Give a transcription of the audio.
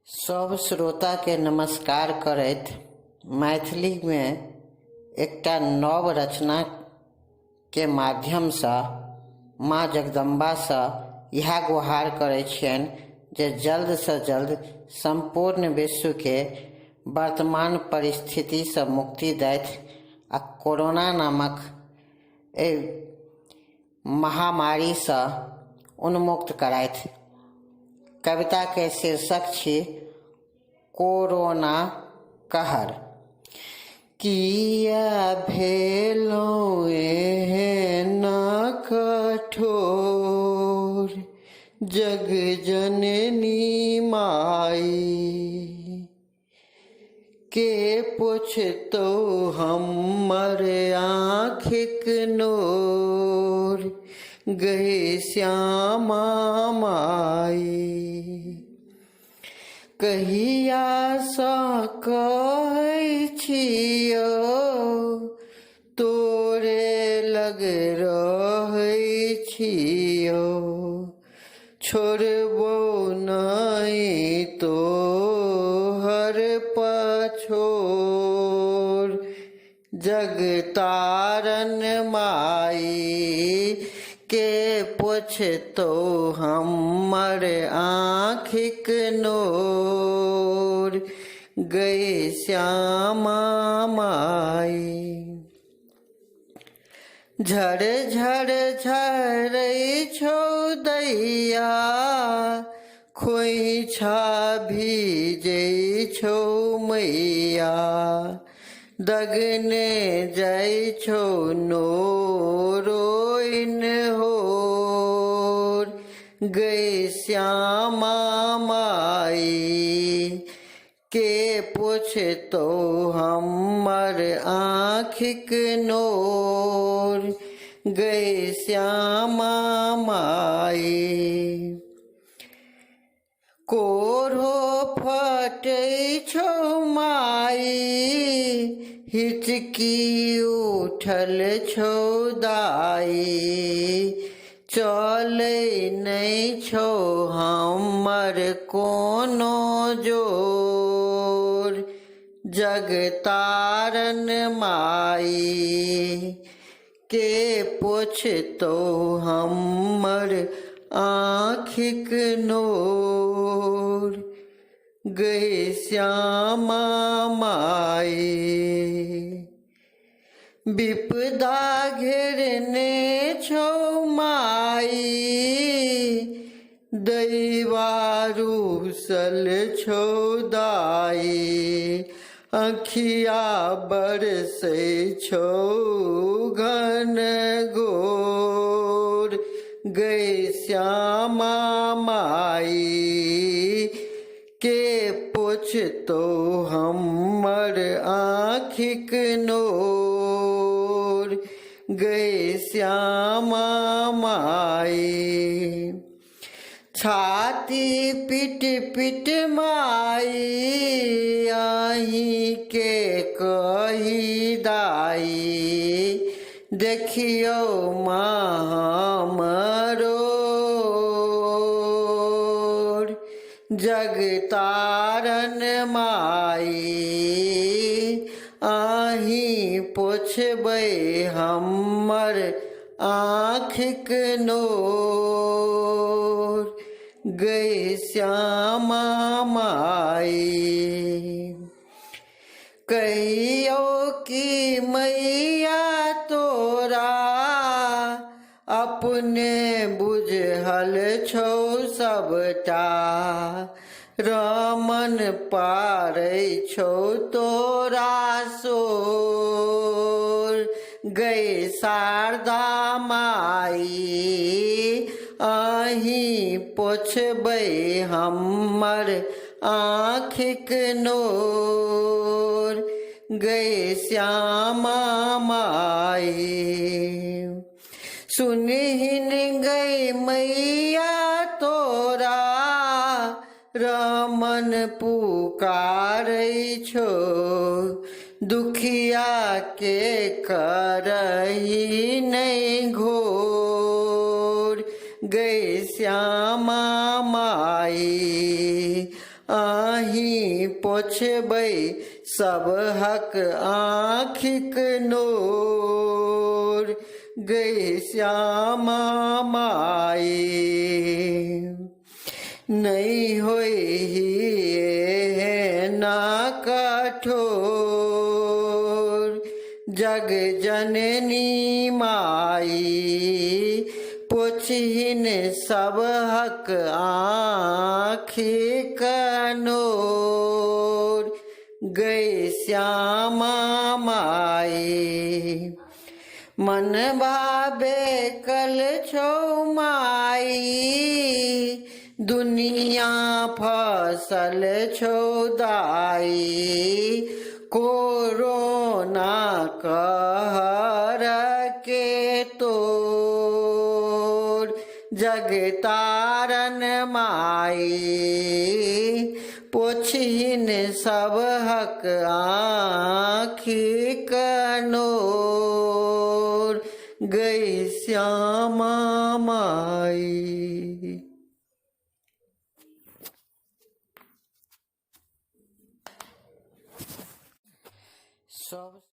सब श्रोता के नमस्कार करैत मैथिली में एकटा नव रचना के माध्यम सँ माँ जगदम्बा सँ इएह गुहार करै छियनि जे जल्द सँ जल्द संपूर्ण विश्व के वर्तमान परिस्थिति सँ मुक्ति दैथ आ कोरोना नामक महामारी सँ उन्मुक्त कराथि। कविता के शीर्षक छी कोरोना कहर। किया भेलौं एहन कठोर जग जननी माई, के पुछतौ हमर आँखिक नोर गए श्यामा माई। कहिया सँ कहै छियौ तोरे लग रहै छियौ, छोड़बौ नहि तोहर पछोर जगतारन माई, के पुछतौ हमर आँखिक नोर गए श्यामा माई। झर झर झरै छौ दैया, खोइछा भीजै छौ मैया, दगने जाइ छौ नोरोइन होर गए श्यामा माई, के पुछतौ हमर आँखिक नोर गए श्यामा माई। कोढ़ो फटै छौ माई, हिचकी उठल छौ दाई, चलै नहि छौ हमर कोनो जोर जगतारन माई, के पुछतौ हमर आँखिक नोर गए श्यामा माई। विपदा घेरने छौ माई, दैवारूसल छौ दाई, अँखिया बरसै छौ घन घोर गए श्यामा माई, के पुछतौ हमर आँखिक नोर गए श्यामा माई। छाती पिट पिट माई, अहीं के कही दाई, देखियौ माँ हमरो जगतारन माई, अहीं पुछबै हमर आँखिक नोर गए श्यामा माई। कहियौ कि मैया तोरा अपने बुझल छौ सबटा, रमन पारै छौ तोरा सोर गए शारदा माई, अहीं पुछबै हमर आँखिक नोर गए श्यामा माई। सुनहिन गए मैया तोरा रमन पुकारै छौ, दुखिया के करही नहीं घोर गए श्यामा माई, आही पोछबै सब हक आँखिक नोर गई श्यामा माई नहीं होई ना कठोर जग जननी माई पोछिन सब हक आँखि कनोर गई श्यामा माई मन भावे कल छो माई दुनिया फसल छो दाई कोरोना कहर के तोर जग तारन माई पोछिन सब हक आँखि कनोर गई श्यामा माई। सब